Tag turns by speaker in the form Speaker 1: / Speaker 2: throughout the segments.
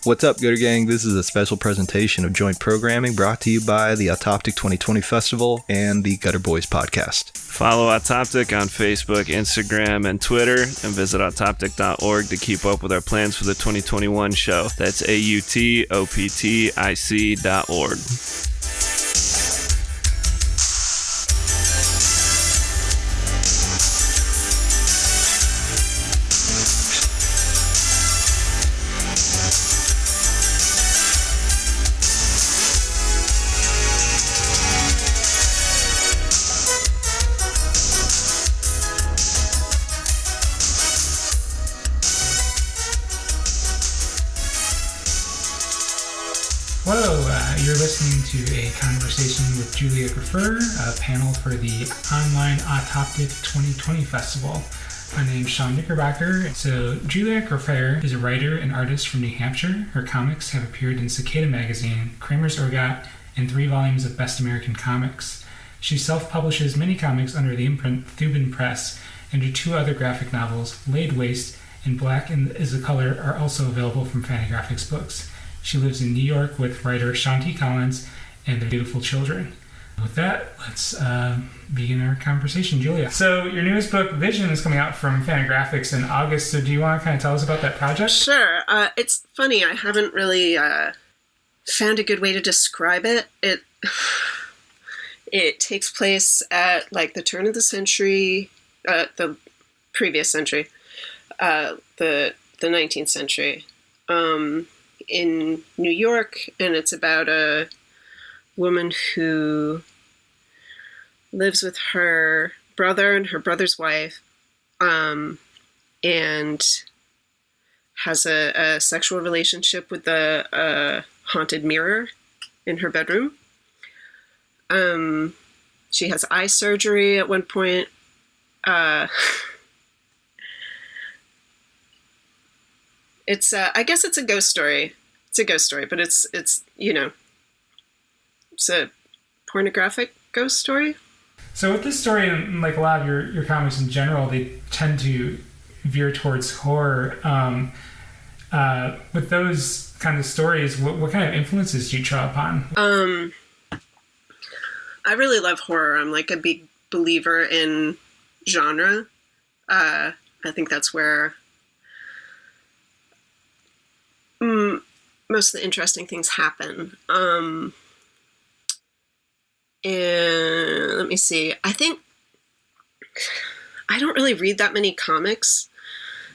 Speaker 1: What's up, Gooder Gang? This is a special presentation of joint programming brought to you by the Autoptic 2020 Festival and the Gutter Boys podcast.
Speaker 2: Follow Autoptic on Facebook, Instagram, and Twitter, and visit autoptic.org to keep up with our plans for the 2021 show. That's AUTOPTIC.org.
Speaker 3: You're listening to a conversation with Julia Gfrörer, a panel for the online Autoptic 2020 Festival. My name's Sean Knickerbocker. So Julia Gfrörer is a writer and artist from New Hampshire. Her comics have appeared in Cicada Magazine, Kramer's Ergot, and 3 volumes of Best American Comics. She self-publishes many comics under the imprint Thuban Press, and her 2 other graphic novels, Laid Waste and Black is a Color, are also available from Fantagraphics books. She lives in New York with writer Shanti Collins and their beautiful children. With that, let's begin our conversation, Julia. So your newest book, Vision, is coming out from Fantagraphics in August. So do you want to kind of tell us about that project?
Speaker 4: Sure. It's funny. I haven't really found a good way to describe it. It takes place at like the turn of the century, the previous century, the 19th century. In New York, and it's about a woman who lives with her brother and her brother's wife, and has a sexual relationship with the haunted mirror in her bedroom. She has eye surgery at one point. It's I guess it's a ghost story. It's a ghost story, but it's you know, it's a pornographic ghost story.
Speaker 3: So with this story, and like a lot of your comics in general, they tend to veer towards horror. With those kind of stories, what kind of influences do you draw upon?
Speaker 4: I really love horror. I'm like a big believer in genre. I think that's where most of the interesting things happen. And let me see. I think I don't really read that many comics,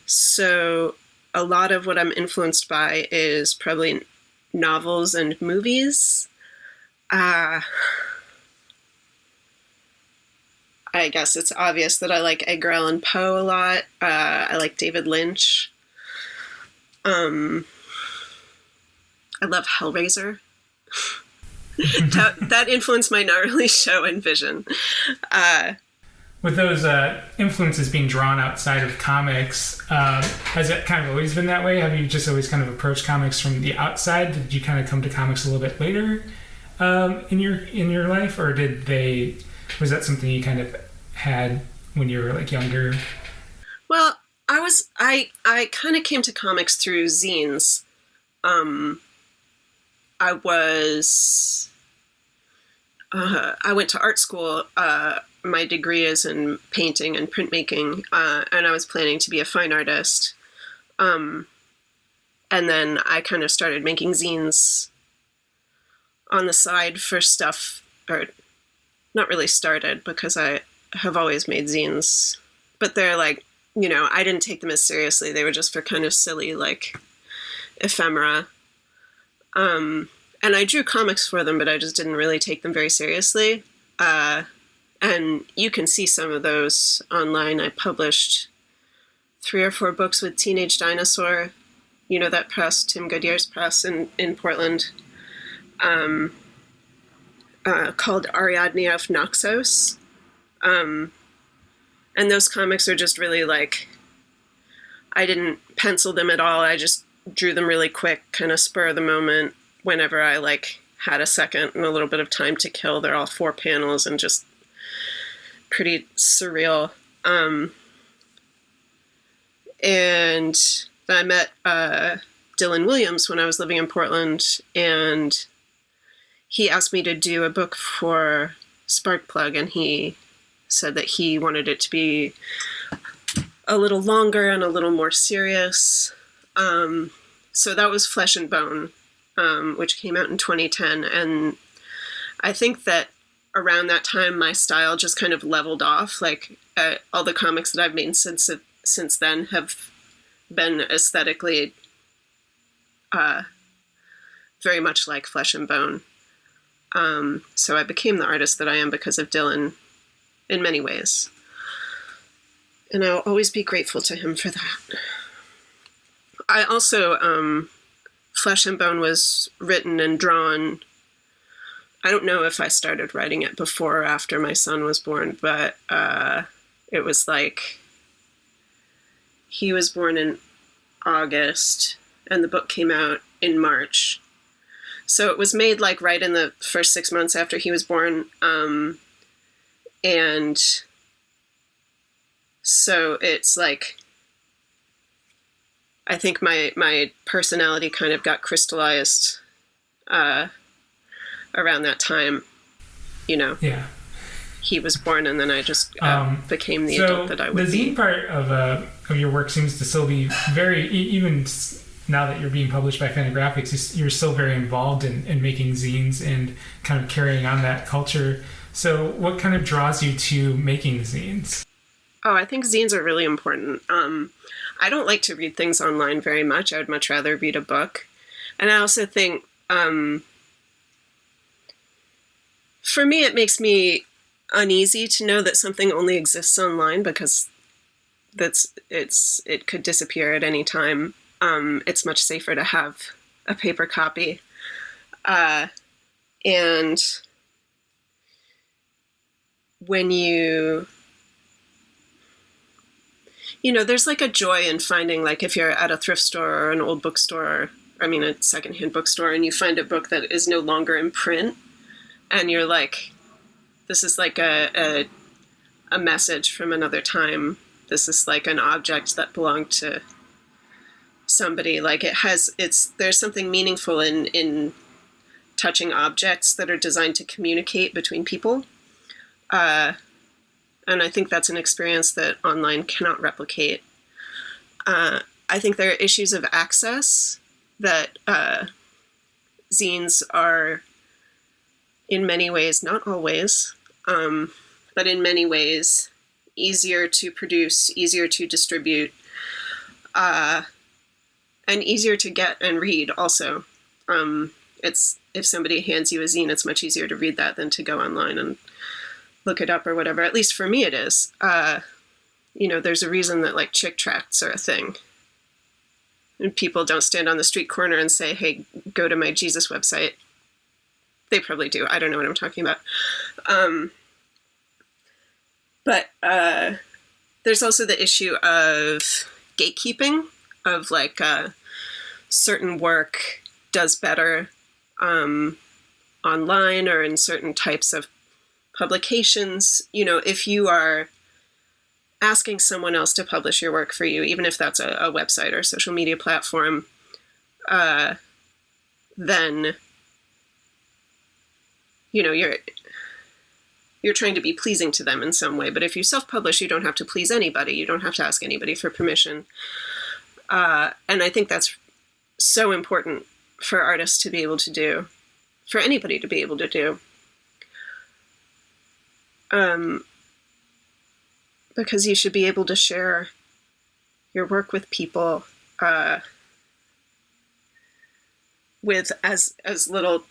Speaker 4: so a lot of what I'm influenced by is probably novels and movies. I guess it's obvious that I like Edgar Allan Poe a lot. I like David Lynch. I love Hellraiser. that influence might not really show in Vision.
Speaker 3: With those influences being drawn outside of comics, has it kind of always been that way? Have you just always kind of approached comics from the outside? Did you kind of come to comics a little bit later in your life, or was that something you kind of had when you were like younger?
Speaker 4: Well, I kind of came to comics through zines. I went to art school. My degree is in painting and printmaking, and I was planning to be a fine artist. And then I kind of started making zines on the side for stuff, or not really started, because I have always made zines, but they're like, you know, I didn't take them as seriously. They were just for kind of silly, like, ephemera. And I drew comics for them, but I just didn't really take them very seriously. And you can see some of those online. I published 3 or 4 books with Teenage Dinosaur. You know that press, Tim Goodyear's press in Portland. Called Ariadne of Naxos. And those comics are just really like, I didn't pencil them at all. I just drew them really quick, kind of spur of the moment, whenever I like had a second and a little bit of time to kill. They're all 4 panels and just pretty surreal. And I met Dylan Williams when I was living in Portland, and he asked me to do a book for Sparkplug, and he said that he wanted it to be a little longer and a little more serious. So that was Flesh and Bone, which came out in 2010. And I think that around that time, my style just kind of leveled off. Like all the comics that I've made since then have been aesthetically very much like Flesh and Bone. So I became the artist that I am because of Dylan in many ways. And I'll always be grateful to him for that. I also, Flesh and Bone was written and drawn. I don't know if I started writing it before or after my son was born, but it was like he was born in August and the book came out in March. So it was made like right in the first 6 months after he was born. And so it's like, I think my personality kind of got crystallized around that time, you know.
Speaker 3: Yeah.
Speaker 4: He was born, and then I just became the adult that I would be.
Speaker 3: The zine part of your work seems to still be very, even now that you're being published by Fantagraphics, you're still very involved in making zines and kind of carrying on that culture. So what kind of draws you to making zines?
Speaker 4: Oh, I think zines are really important. I don't like to read things online very much. I would much rather read a book. And I also think, for me, it makes me uneasy to know that something only exists online, because it could disappear at any time. It's much safer to have a paper copy. And when you know, there's like a joy in finding, like if you're at a thrift store or an old bookstore, a secondhand bookstore, and you find a book that is no longer in print, and you're like, this is like a message from another time. This is like an object that belonged to somebody. Like there's something meaningful in touching objects that are designed to communicate between people. And I think that's an experience that online cannot replicate. I think there are issues of access that zines are, in many ways, not always, but in many ways, easier to produce, easier to distribute, and easier to get and read also. If somebody hands you a zine, it's much easier to read that than to go online and look it up or whatever. At least for me it is. There's a reason that like chick tracts are a thing. And people don't stand on the street corner and say, hey, go to my Jesus website. They probably do. I don't know what I'm talking about. But there's also the issue of gatekeeping, of like certain work does better online or in certain types of publications. If you are asking someone else to publish your work for you, even if that's a website or a social media platform, then you're trying to be pleasing to them in some way. But if you self-publish, you don't have to please anybody. You don't have to ask anybody for permission. And I think that's so important for artists to be able to do, for anybody to be able to do. Because you should be able to share your work with people with as little.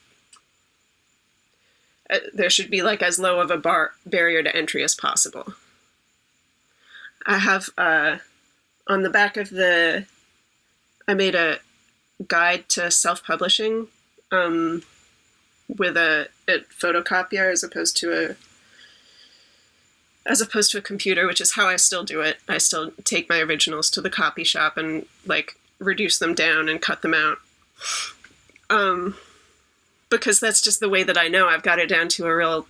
Speaker 4: There should be like as low of a barrier to entry as possible. I have on the back of I made a guide to self-publishing with a photocopier as opposed to a computer, which is how I still do it. I still take my originals to the copy shop and like reduce them down and cut them out. Because that's just the way that I know. I've got it down to a real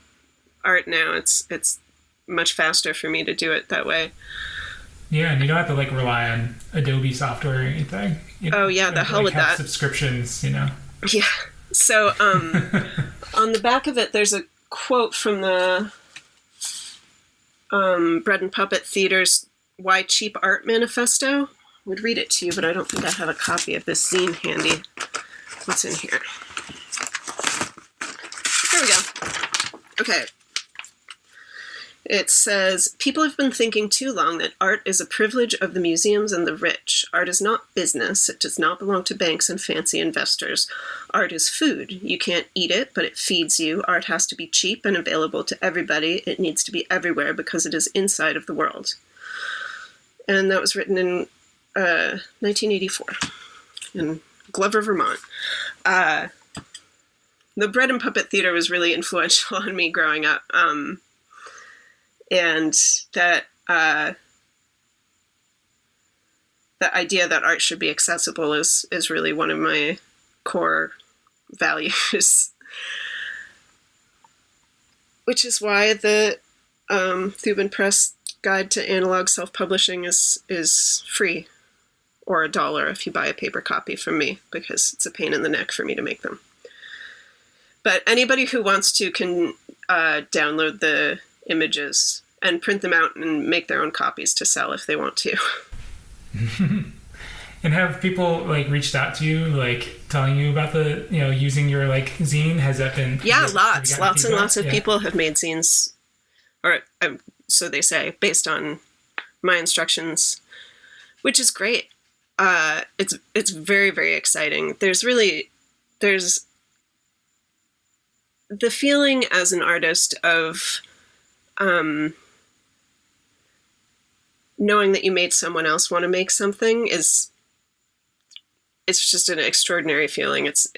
Speaker 4: art now. It's much faster for me to do it that way.
Speaker 3: Yeah, and you don't have to like rely on Adobe software or anything.
Speaker 4: Oh yeah, the hell with that.
Speaker 3: Subscriptions,
Speaker 4: Yeah. So on the back of it, there's a quote from the Bread and Puppet Theater's Why Cheap Art Manifesto. I would read it to you, but I don't think I have a copy of this zine handy. What's in here? There we go. Okay. It says, people have been thinking too long that art is a privilege of the museums and the rich. Art is not business. It does not belong to banks and fancy investors. Art is food. You can't eat it, but it feeds you. Art has to be cheap and available to everybody. It needs to be everywhere because it is inside of the world. And that was written in 1984 in Glover, Vermont. The Bread and Puppet Theater was really influential on me growing up. And that the idea that art should be accessible is really one of my core values. Which is why the Thuban Press Guide to Analog Self-Publishing is free, or $1 if you buy a paper copy from me, because it's a pain in the neck for me to make them. But anybody who wants to can download the images and print them out and make their own copies to sell if they want to.
Speaker 3: And have people like reached out to you, like telling you about the, using your like zine? Has that been?
Speaker 4: Yeah, lots and lots of people have made zines, or so they say, based on my instructions, which is great. It's very, very exciting. There's the feeling as an artist of knowing that you made someone else want to make something it's just an extraordinary feeling. It's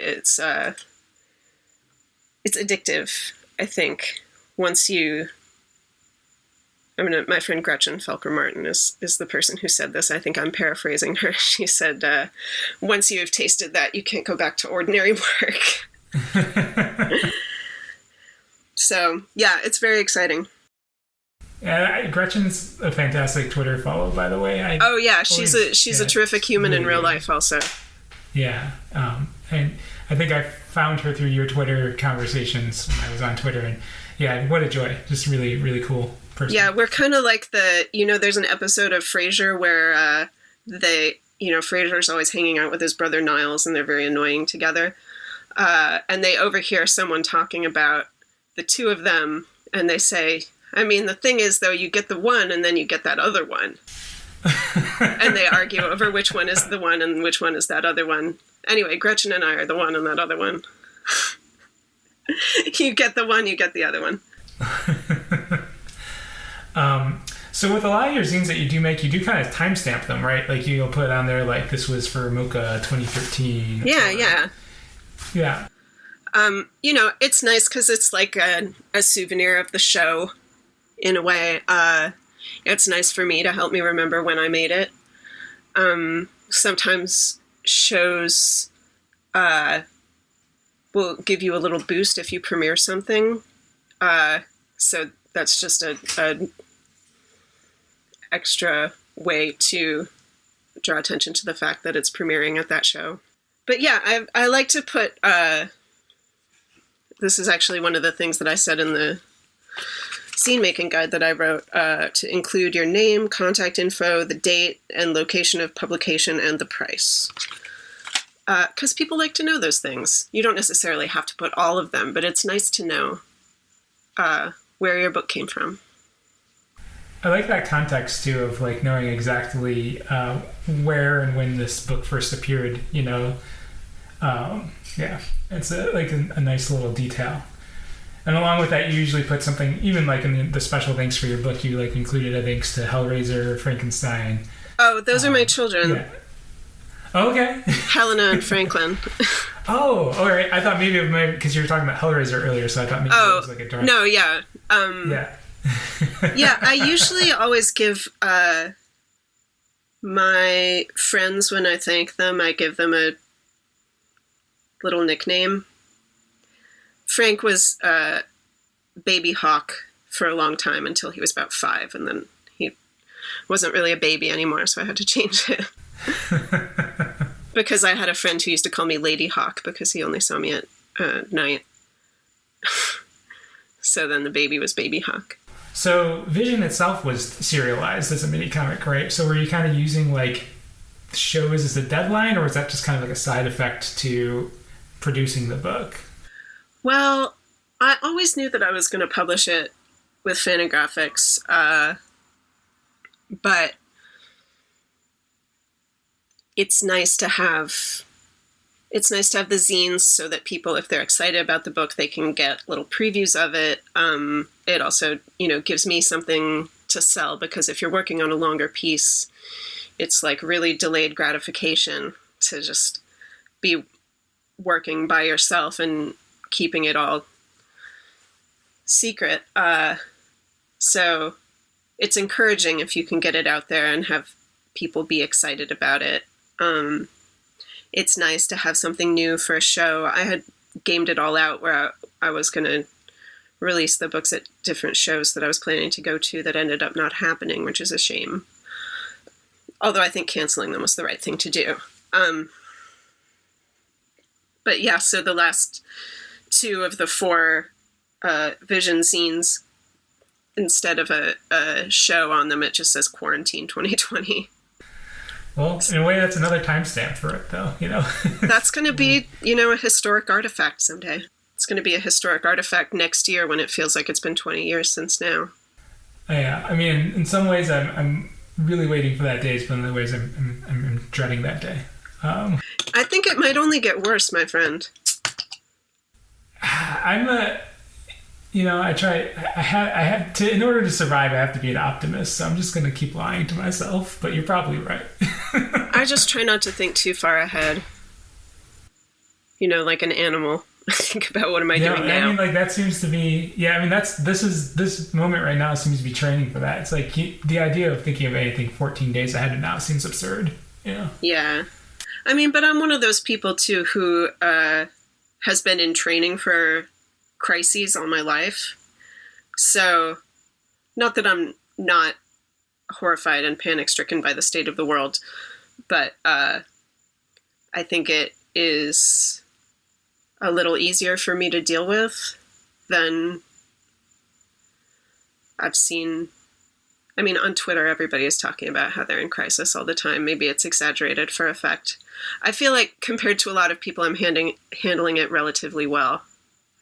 Speaker 4: addictive, I think. Once my friend Gretchen Felker Martin is the person who said this. I think I'm paraphrasing her. She said, once you've tasted that, you can't go back to ordinary work. So, yeah, it's very exciting.
Speaker 3: Yeah, Gretchen's a fantastic Twitter follow, by the way.
Speaker 4: She's a terrific human really in real life also.
Speaker 3: Yeah, and I think I found her through your Twitter conversations when I was on Twitter, and yeah, what a joy. Just really, really cool person. Yeah,
Speaker 4: we're kind of like there's an episode of Frasier where Frasier's always hanging out with his brother Niles, and they're very annoying together. And they overhear someone talking about the two of them, and they say, the thing is, though, you get the one, and then you get that other one. And they argue over which one is the one and which one is that other one. Anyway, Gretchen and I are the one and that other one. You get the one, you get the other one.
Speaker 3: So with a lot of your zines that you do make, you do kind of timestamp them, right? Like you'll put on there, like, this was for MoCA 2013.
Speaker 4: Yeah. It's nice because it's like a souvenir of the show, in a way. It's nice for me to help me remember when I made it. Sometimes shows will give you a little boost if you premiere something. So that's just a extra way to draw attention to the fact that it's premiering at that show. But yeah, I like to put... this is actually one of the things that I said in the scene making guide that I wrote, to include your name, contact info, the date, and location of publication, and the price. Because people like to know those things. You don't necessarily have to put all of them, but it's nice to know where your book came from.
Speaker 3: I like that context, too, of like knowing exactly where and when this book first appeared, Yeah, it's a nice little detail. And along with that, you usually put something, even like in the special thanks for your book, you like included a thanks to Hellraiser, Frankenstein.
Speaker 4: Oh, those are my children. Yeah.
Speaker 3: Oh, okay.
Speaker 4: Helena and Franklin.
Speaker 3: Oh, all right. I thought maybe because you were talking about Hellraiser earlier, so I thought maybe it was like a dark...
Speaker 4: No, yeah.
Speaker 3: Yeah.
Speaker 4: Yeah, I usually always give my friends, when I thank them, I give them a little nickname. Frank was Baby Hawk for a long time until he was about 5, and then he wasn't really a baby anymore, so I had to change it. Because I had a friend who used to call me Lady Hawk because he only saw me at night. So then the baby was Baby Hawk.
Speaker 3: So Vision itself was serialized as a mini comic, right? So were you kind of using like shows as a deadline, or was that just kind of like a side effect to producing the book?
Speaker 4: Well, I always knew that I was going to publish it with Fantagraphics, but it's nice to have the zines so that people, if they're excited about the book, they can get little previews of it. It also, gives me something to sell, because if you're working on a longer piece, it's like really delayed gratification to just be working by yourself and keeping it all secret. So it's encouraging if you can get it out there and have people be excited about it. It's nice to have something new for a show. I had gamed it all out where I was going to release the books at different shows that I was planning to go to that ended up not happening, which is a shame. Although I think canceling them was the right thing to do. But yeah, so the last 2 of the 4 Vision zines, instead of a show on them, it just says Quarantine 2020.
Speaker 3: Well, in a way, that's another timestamp for it, though,
Speaker 4: That's going to be, a historic artifact someday. It's going to be a historic artifact next year when it feels like it's been 20 years since now.
Speaker 3: Yeah, I mean, in some ways, I'm really waiting for that day. But in other ways, I'm dreading that day.
Speaker 4: I think it might only get worse, my friend.
Speaker 3: In order to survive, I have to be an optimist, so I'm just going to keep lying to myself, but you're probably right.
Speaker 4: I just try not to think too far ahead. Like an animal. Think about what am I doing now?
Speaker 3: I mean, like, that seems to be, this moment right now seems to be training for that. It's like the idea of thinking of anything 14 days ahead of now seems absurd,
Speaker 4: Yeah. I mean, but I'm one of those people, too, who has been in training for crises all my life. So, not that I'm not horrified and panic-stricken by the state of the world, but I think it is a little easier for me to deal with than I've seen. I mean, on Twitter, everybody is talking about how they're in crisis all the time. Maybe it's exaggerated for effect. I feel like compared to a lot of people, I'm handling it relatively well.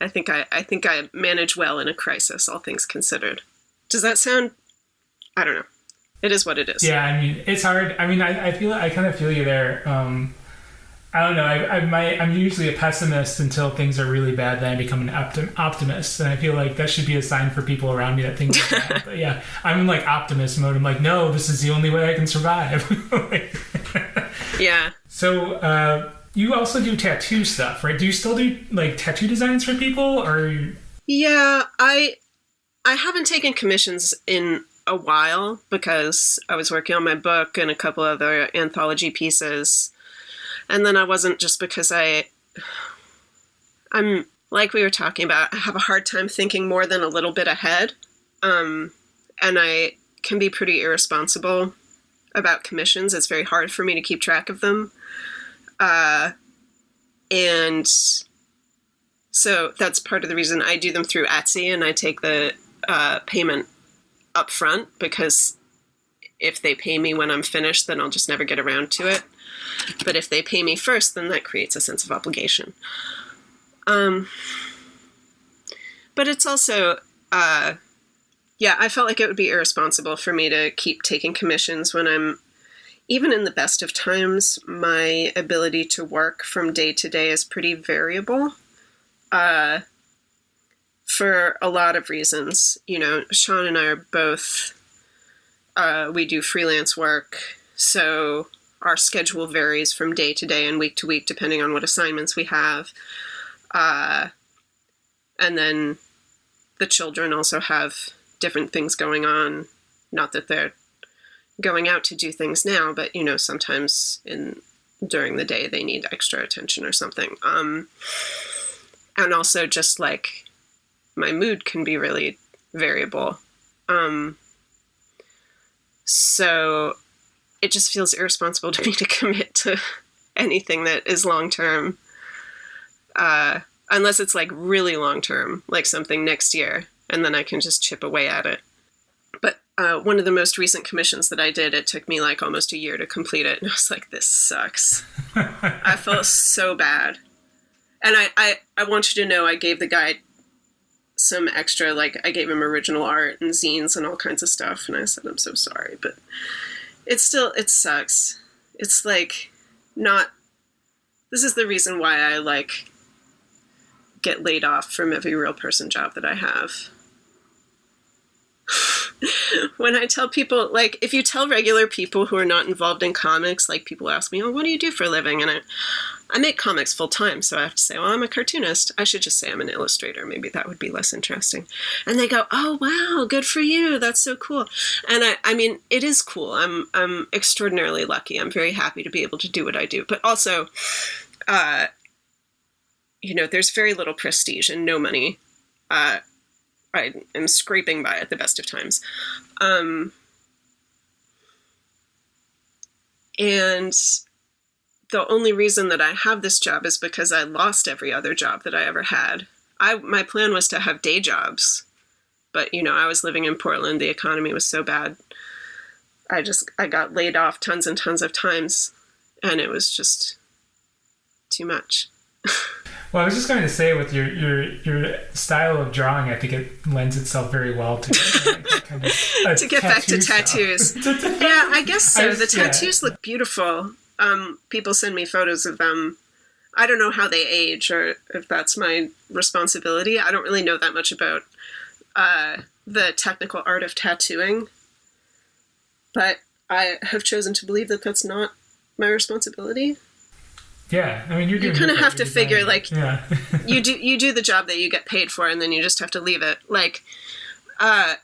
Speaker 4: I think I manage well in a crisis, all things considered. Does that sound? I don't know. It is what it is.
Speaker 3: Yeah, I mean, it's hard. I mean, I kind of feel you there. I don't know. I'm usually a pessimist until things are really bad. Then I become an optimist, and I feel like that should be a sign for people around me that things are bad. But yeah, I'm in like optimist mode. I'm like, no, this is the only way I can survive.
Speaker 4: Yeah.
Speaker 3: So you also do tattoo stuff, right? Do you still do like tattoo designs for people, or?
Speaker 4: Yeah, I haven't taken commissions in a while because I was working on my book and a couple other anthology pieces. And then I wasn't, just because I'm like we were talking about, I have a hard time thinking more than a little bit ahead. And I can be pretty irresponsible about commissions. It's very hard for me to keep track of them. And so that's part of the reason I do them through Etsy, and I take the payment up front, because if they pay me when I'm finished, then I'll just never get around to it. But if they pay me first, then that creates a sense of obligation. But it's also, I felt like it would be irresponsible for me to keep taking commissions when even in the best of times, my ability to work from day to day is pretty variable. For a lot of reasons. Sean and I are both, we do freelance work, so our schedule varies from day to day and week to week, depending on what assignments we have. And then the children also have different things going on. Not that they're going out to do things now, but, sometimes during the day they need extra attention or something. And also just like my mood can be really variable. So it just feels irresponsible to me to commit to anything that is long term, unless it's like really long term, like something next year, and then I can just chip away at it. But one of the most recent commissions that I did, it took me like almost a year to complete it, and I was like, this sucks. I felt so bad. And I want you to know I gave the guy some extra, like I gave him original art and zines and all kinds of stuff, and I said, I'm so sorry, but it sucks. It's like not, this is the reason why I like get laid off from every real person job that I have. When I tell people, like, if you tell regular people who are not involved in comics, like people ask me, oh, what do you do for a living? And I make comics full time, so I have to say, well, I'm a cartoonist. I should just say I'm an illustrator. Maybe that would be less interesting. And they go, oh, wow, good for you. That's so cool. And I mean, it is cool. I'm extraordinarily lucky. I'm very happy to be able to do what I do. But also, you know, there's very little prestige and no money. I am scraping by at the best of times. And the only reason that I have this job is because I lost every other job that I ever had. My plan was to have day jobs, but, you know, I was living in Portland. The economy was so bad. I got laid off tons and tons of times, and it was just too much.
Speaker 3: Well, I was just going to say, with your style of drawing, I think it lends itself very well to kind of
Speaker 4: to get back to tattoos. Yeah, I guess so. The tattoos look beautiful. People send me photos of them. I don't know how they age or if that's my responsibility. I don't really know that much about the technical art of tattooing, but I have chosen to believe that that's not my responsibility.
Speaker 3: Yeah, I mean,
Speaker 4: you kind of have to figure, like, yeah. you do the job that you get paid for, and then you just have to leave it. Like,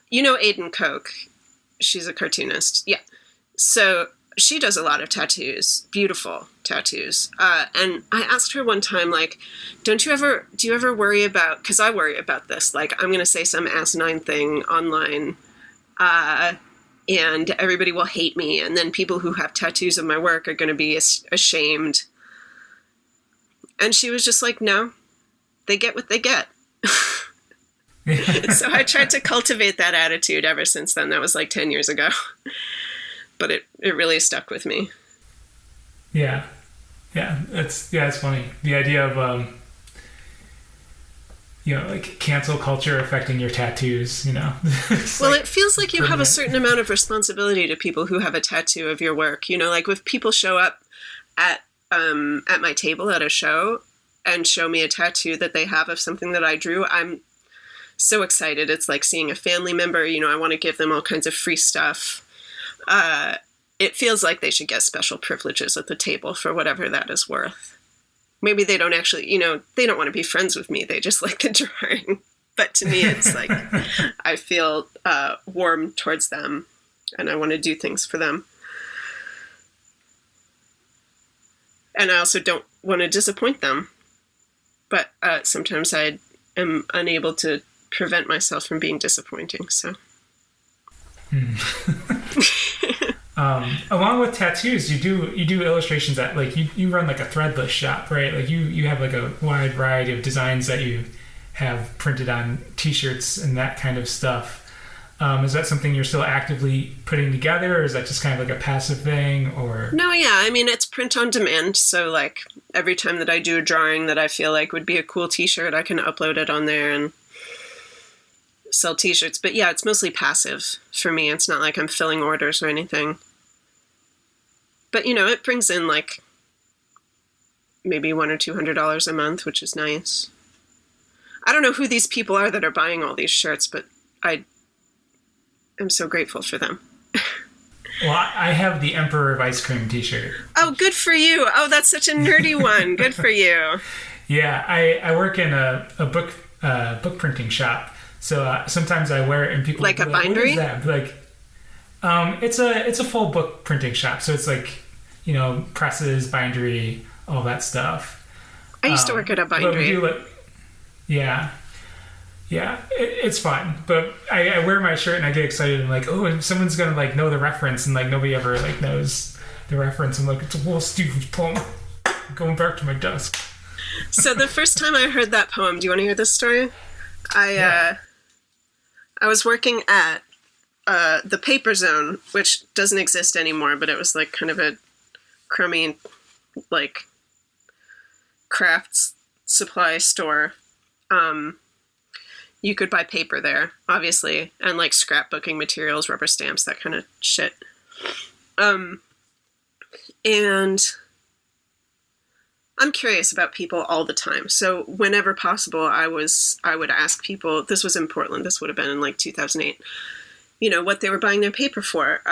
Speaker 4: you know, Aiden Koch, she's a cartoonist. Yeah, so she does a lot of tattoos, beautiful tattoos. And I asked her one time, like, do you ever worry about? Because I worry about this. Like, I'm gonna say some asinine thing online, and everybody will hate me, and then people who have tattoos of my work are gonna be ashamed. And she was just like, no, they get what they get. So I tried to cultivate that attitude ever since then. That was like 10 years ago. But it really stuck with me.
Speaker 3: Yeah. Yeah, it's funny. The idea of, you know, like cancel culture affecting your tattoos, you know.
Speaker 4: Well, like, it feels like you have a certain amount of responsibility to people who have a tattoo of your work. You know, like if people show up at my table at a show and show me a tattoo that they have of something that I drew, I'm so excited. It's like seeing a family member. You know, I want to give them all kinds of free stuff. It feels like they should get special privileges at the table for whatever that is worth. Maybe they don't actually, you know, they don't want to be friends with me. They just like the drawing. But to me, it's like I feel warm towards them, and I want to do things for them. And I also don't want to disappoint them. But sometimes I am unable to prevent myself from being disappointing. So,
Speaker 3: along with tattoos, you do illustrations that, like, you run like a threadless shop, right? Like you have like a wide variety of designs that you have printed on T-shirts and that kind of stuff. Is that something you're still actively putting together, or is that just kind of like a passive thing? Or
Speaker 4: no, yeah, I mean, it's print on demand. So like every time that I do a drawing that I feel like would be a cool T-shirt, I can upload it on there and sell T-shirts. But yeah, it's mostly passive for me. It's not like I'm filling orders or anything. But you know, it brings in like maybe $100 or $200 a month, which is nice. I don't know who these people are that are buying all these shirts, but I'm so grateful for them.
Speaker 3: Well, I have the Emperor of Ice Cream T-shirt.
Speaker 4: Oh, good for you. Oh, that's such a nerdy one. Good for you.
Speaker 3: Yeah, I work in a book printing shop, so sometimes I wear it and people
Speaker 4: like a bindery.
Speaker 3: What is that? Like, it's a full book printing shop, so it's like, you know, presses, bindery, all that stuff.
Speaker 4: I used to work at a bindery.
Speaker 3: Yeah, it's fun, but I wear my shirt and I get excited and like, oh, someone's gonna like know the reference, and like nobody ever like knows the reference. I'm like, it's a Will Stevens poem. Going back to my desk.
Speaker 4: So the first time I heard that poem, do you want to hear this story? I was working at the Paper Zone, which doesn't exist anymore, but it was like kind of a crummy, like, crafts supply store. You could buy paper there, obviously, and like scrapbooking materials, rubber stamps, that kind of shit. And I'm curious about people all the time. So whenever possible, I would ask people, this was in Portland, this would have been in like 2008, what they were buying their paper for,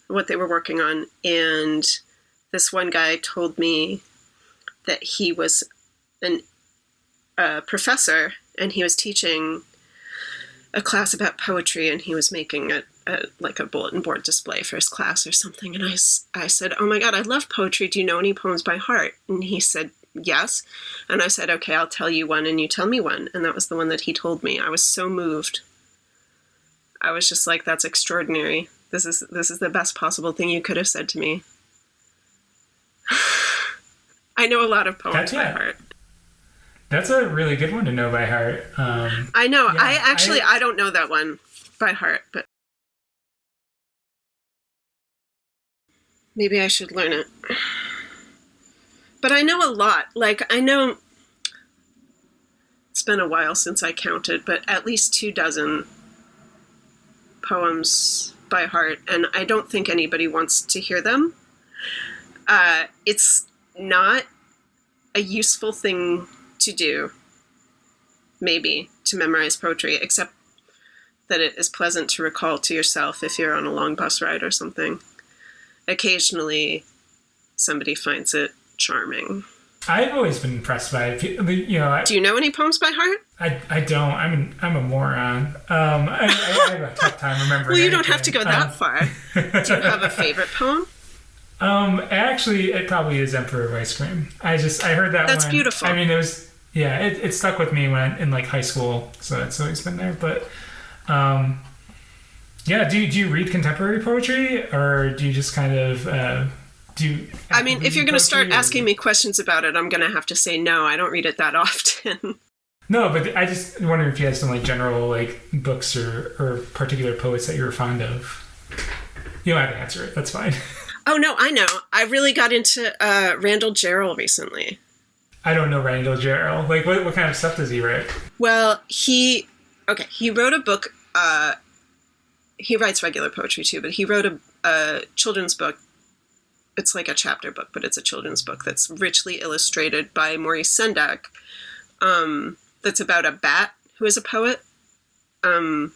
Speaker 4: what they were working on. And this one guy told me that he was a professor and he was teaching a class about poetry, and he was making a bulletin board display for his class or something. And I said, oh my God, I love poetry. Do you know any poems by heart? And he said, yes. And I said, okay, I'll tell you one and you tell me one. And that was the one that he told me. I was so moved. I was just like, that's extraordinary. This is the best possible thing you could have said to me. I know a lot of poems by heart.
Speaker 3: That's a really good one to know by heart.
Speaker 4: I know. Yeah, I don't know that one by heart, but maybe I should learn it. But I know a lot. Like, I know it's been a while since I counted, but at least 24 poems by heart, and I don't think anybody wants to hear them. It's not a useful thing to do, maybe, to memorize poetry, except that it is pleasant to recall to yourself if you're on a long bus ride or something. Occasionally, somebody finds it charming.
Speaker 3: I've always been impressed by it.
Speaker 4: Do you know any poems by heart?
Speaker 3: I don't. I'm a moron. I have a tough time remembering.
Speaker 4: Well, you don't have to go that far. Do you have a favorite poem?
Speaker 3: Actually, it probably is Emperor of Ice Cream. I heard that.
Speaker 4: That's beautiful.
Speaker 3: I mean, it stuck with me when in like high school, so it's always been there. But, yeah. Do you read contemporary poetry, or do you just kind of I mean, if you're going to start asking me questions about it, I'm going to have to say no. I don't read it that often. No, but I just wonder if you had some like general like books or particular poets that you were fond of. You don't have to answer it. That's fine.
Speaker 4: Oh, no, I know. I really got into Randall Jarrell recently.
Speaker 3: I don't know Randall Jarrell. Like, what kind of stuff does he write?
Speaker 4: Well, he wrote a book. He writes regular poetry, too, but he wrote a children's book. It's like a chapter book, but it's a children's book that's richly illustrated by Maurice Sendak. That's about a bat who is a poet. And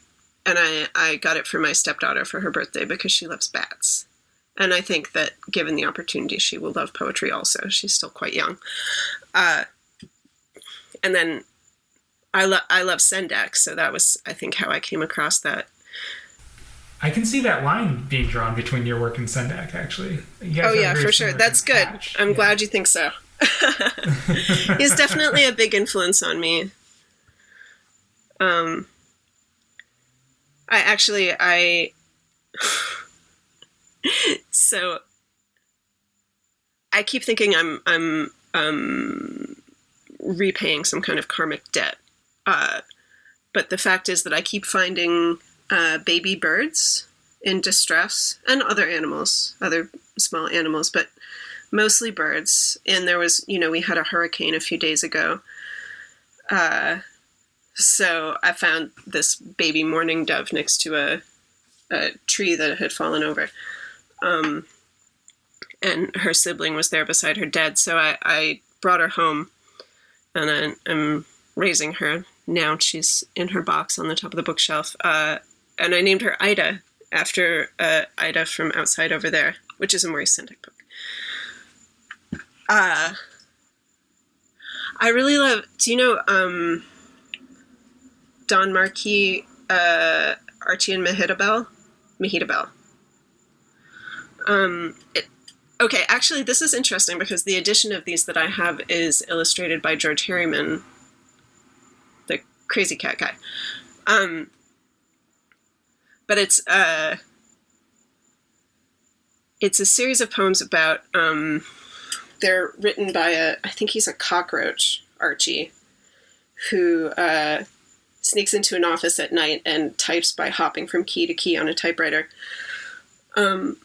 Speaker 4: I got it for my stepdaughter for her birthday because she loves bats. And I think that given the opportunity, she will love poetry also. She's still quite young. And then I love Sendak, so that was, I think, how I came across that.
Speaker 3: I can see that line being drawn between your work and Sendak, actually.
Speaker 4: Oh, yeah, for sure. That's good. I'm glad you think so. He's definitely a big influence on me. So I keep thinking I'm repaying some kind of karmic debt. But the fact is that I keep finding baby birds in distress, and other animals, other small animals, but mostly birds. And there was, we had a hurricane a few days ago. So I found this baby mourning dove next to a tree that had fallen over. And her sibling was there beside her dead. So I brought her home, and I'm raising her now. She's in her box on the top of the bookshelf. And I named her Ida, after Ida from Outside Over There, which is a Maurice Sendak book. I really love, do you know Don Marquis, Archie and Mehitabel? Okay, actually, this is interesting because the edition of these that I have is illustrated by George Harriman, the crazy cat guy. But it's a series of poems about they're written by I think he's a cockroach, Archie, who sneaks into an office at night and types by hopping from key to key on a typewriter. And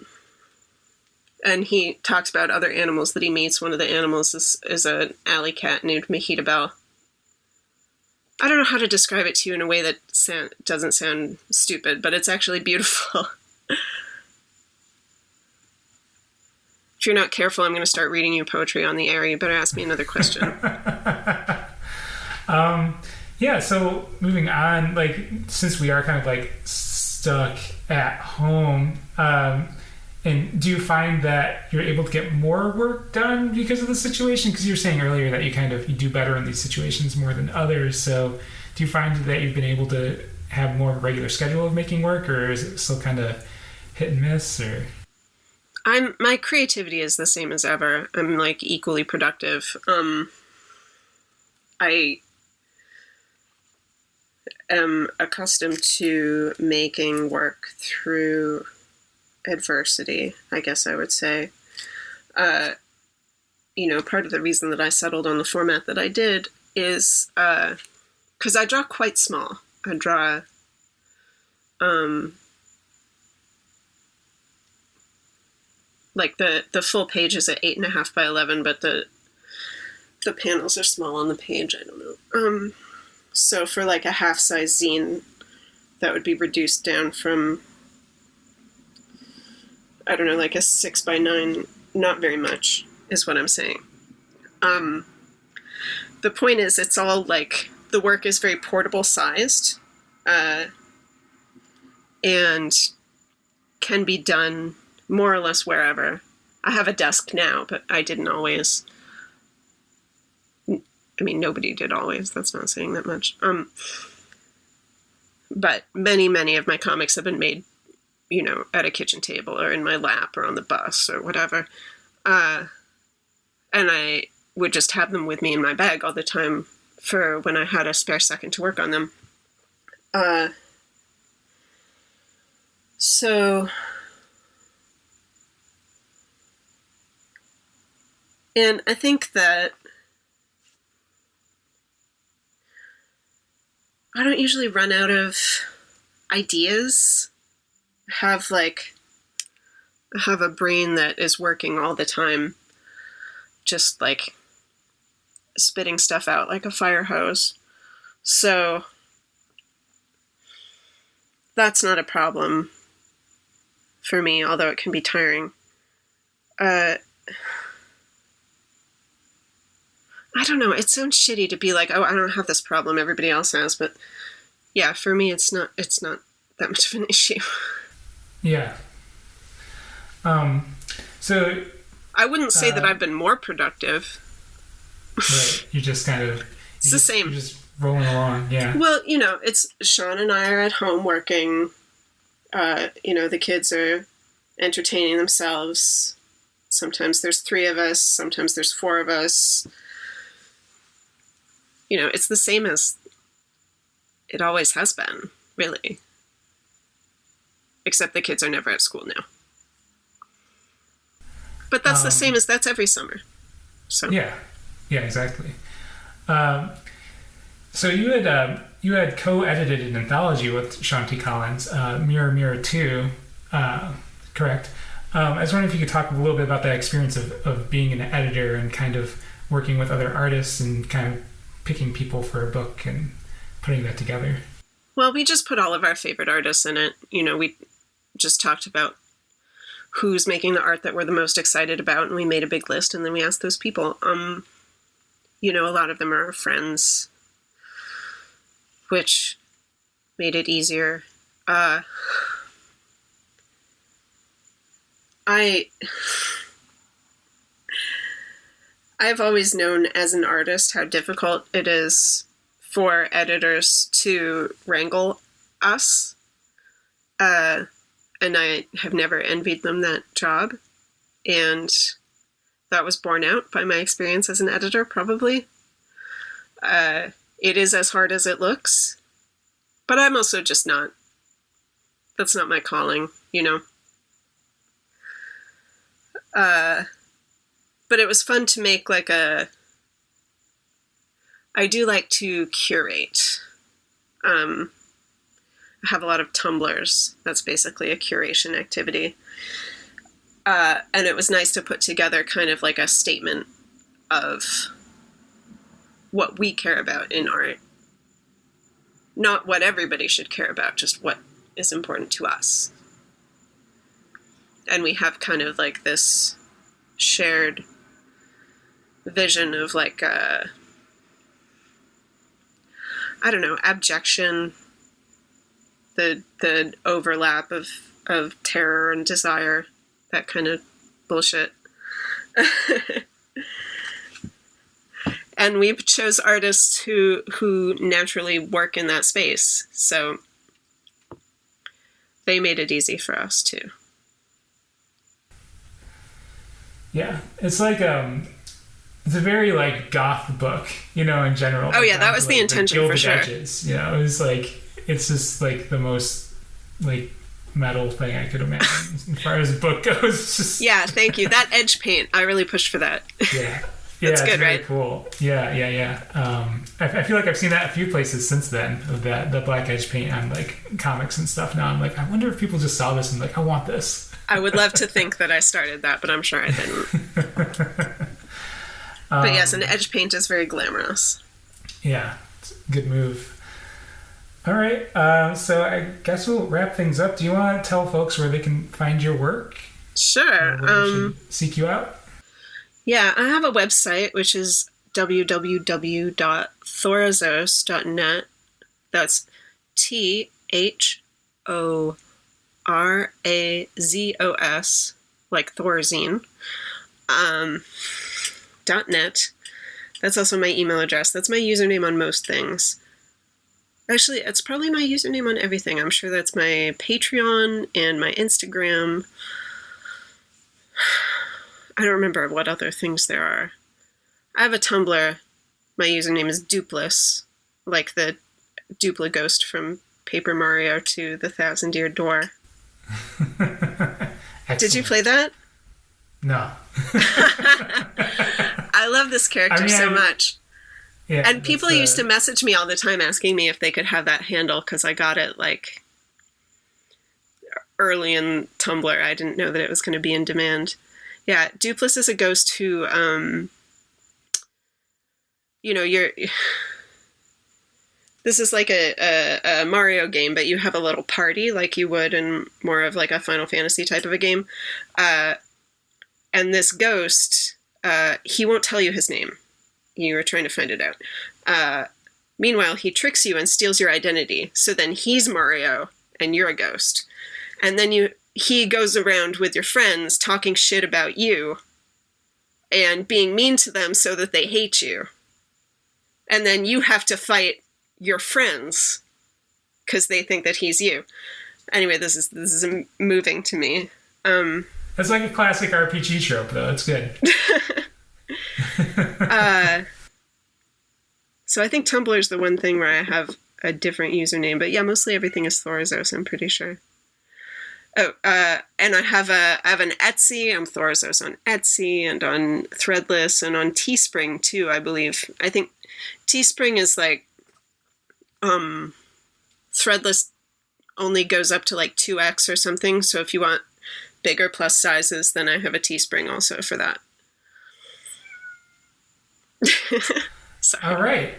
Speaker 4: he talks about other animals that he meets. One of the animals is an alley cat named Mahita Bell. I don't know how to describe it to you in a way that doesn't sound stupid, but it's actually beautiful. If you're not careful, I'm going to start reading you poetry on the air. You better ask me another question.
Speaker 3: Yeah, so moving on, like, since we are kind of like stuck at home, and do you find that you're able to get more work done because of the situation? Because you were saying earlier that you do better in these situations more than others. So do you find that you've been able to have more of a regular schedule of making work, or is it still kind of hit and miss? Or
Speaker 4: my creativity is the same as ever. I'm like equally productive. I am accustomed to making work through adversity, I guess I would say. Part of the reason that I settled on the format that I did is because I draw quite small. I draw like the full page is at 8.5 by 11, but the panels are small on the page. I don't know. So for like a half-size zine, that would be reduced down from, I don't know, like a 6 by 9. Not very much is what I'm saying. The point is, it's all like, the work is very portable sized, and can be done more or less wherever. I have a desk now, but I didn't always. I mean, nobody did always. That's not saying that much. But many of my comics have been made, at a kitchen table or in my lap or on the bus or whatever. And I would just have them with me in my bag all the time for when I had a spare second to work on them. And I think that I don't usually run out of ideas. I have a brain that is working all the time, just like spitting stuff out like a fire hose. So that's not a problem for me, although it can be tiring. I don't know. It sounds shitty to be like, oh, I don't have this problem, everybody else has, but yeah, for me, it's not that much of an issue.
Speaker 3: Yeah. So
Speaker 4: I wouldn't say that I've been more productive.
Speaker 3: Right. You just kind of...
Speaker 4: It's the same.
Speaker 3: You're just rolling along, yeah.
Speaker 4: Well, it's Sean and I are at home working. The kids are entertaining themselves. Sometimes there's 3 of us. Sometimes there's 4 of us. It's the same as it always has been, really. Except the kids are never at school now. But that's the same as that's every summer. So
Speaker 3: yeah, exactly. So you had co-edited an anthology with Sean T. Collins, Mirror Mirror 2, correct? I was wondering if you could talk a little bit about that experience of being an editor and kind of working with other artists and kind of picking people for a book and putting that together.
Speaker 4: Well, we just put all of our favorite artists in it. We just talked about who's making the art that we're the most excited about, and we made a big list, and then we asked those people. A lot of them are our friends, which made it easier. I've always known as an artist how difficult it is for editors to wrangle us. And I have never envied them that job. And that was borne out by my experience as an editor, probably. It is as hard as it looks. But I'm also just not. That's not my calling, But it was fun to make like I do like to curate. I have a lot of Tumblrs. That's basically a curation activity. And it was nice to put together kind of like a statement of what we care about in art. Not what everybody should care about, just what is important to us. And we have kind of like this shared vision of like I don't know, abjection, the overlap of terror and desire, that kind of bullshit. And we chose artists who naturally work in that space, so they made it easy for us too.
Speaker 3: Yeah, it's like it's a very like goth book, in general.
Speaker 4: Oh yeah, that was the intention for sure.
Speaker 3: Edges, it was like, it's just like the most like metal thing I could imagine as far as the book goes. It's just... Yeah,
Speaker 4: thank you. That edge paint, I really pushed for that.
Speaker 3: Yeah.
Speaker 4: That's good,
Speaker 3: it's really
Speaker 4: right?
Speaker 3: Cool. Yeah. I feel like I've seen that a few places since then, of the black edge paint on like comics and stuff. Now I'm like, I wonder if people just saw this and like, I want this.
Speaker 4: I would love to think that I started that, but I'm sure I didn't. But yes, an edge paint is very glamorous.
Speaker 3: Yeah, it's a good move. All right, so I guess we'll wrap things up. Do you want to tell folks where they can find your work?
Speaker 4: Sure.
Speaker 3: Where they should seek you out?
Speaker 4: Yeah, I have a website, which is www.thorazos.net. That's THORAZOS, like Thorazine, .net. That's also my email address. That's my username on most things. Actually, it's probably my username on everything. I'm sure that's my Patreon and my Instagram. I don't remember what other things there are. I have a Tumblr. My username is Dupless, like the Dupla ghost from Paper Mario to the Thousand-Year Door. Did you play that?
Speaker 3: No.
Speaker 4: I love this character so much.
Speaker 3: Yeah,
Speaker 4: and people used to message me all the time asking me if they could have that handle, because I got it like early in Tumblr. I didn't know that it was going to be in demand. Yeah, Dupless is a ghost who, this is like a Mario game, but you have a little party like you would in more of like a Final Fantasy type of a game. And this ghost, he won't tell you his name. You were trying to find it out. Meanwhile, he tricks you and steals your identity. So then he's Mario and you're a ghost. And then he goes around with your friends talking shit about you and being mean to them so that they hate you. And then you have to fight your friends because they think that he's you. Anyway, this is moving to me.
Speaker 3: That's like a classic RPG trope, though. It's good.
Speaker 4: So I think Tumblr is the one thing where I have a different username. But yeah, mostly everything is Thorazos, I'm pretty sure. Oh, and I have an Etsy. I'm Thorazos on Etsy and on Threadless and on Teespring too, I believe. I think Teespring is like Threadless only goes up to like 2x or something. So if you want bigger plus sizes, then I have a Teespring also for that. Sorry.
Speaker 3: All right.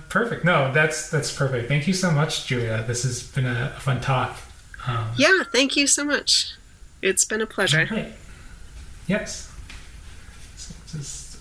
Speaker 3: Perfect. No, that's perfect. Thank you so much, Julia. This has been a fun talk.
Speaker 4: Yeah, thank you so much. It's been a pleasure.
Speaker 3: Right. Yes. So just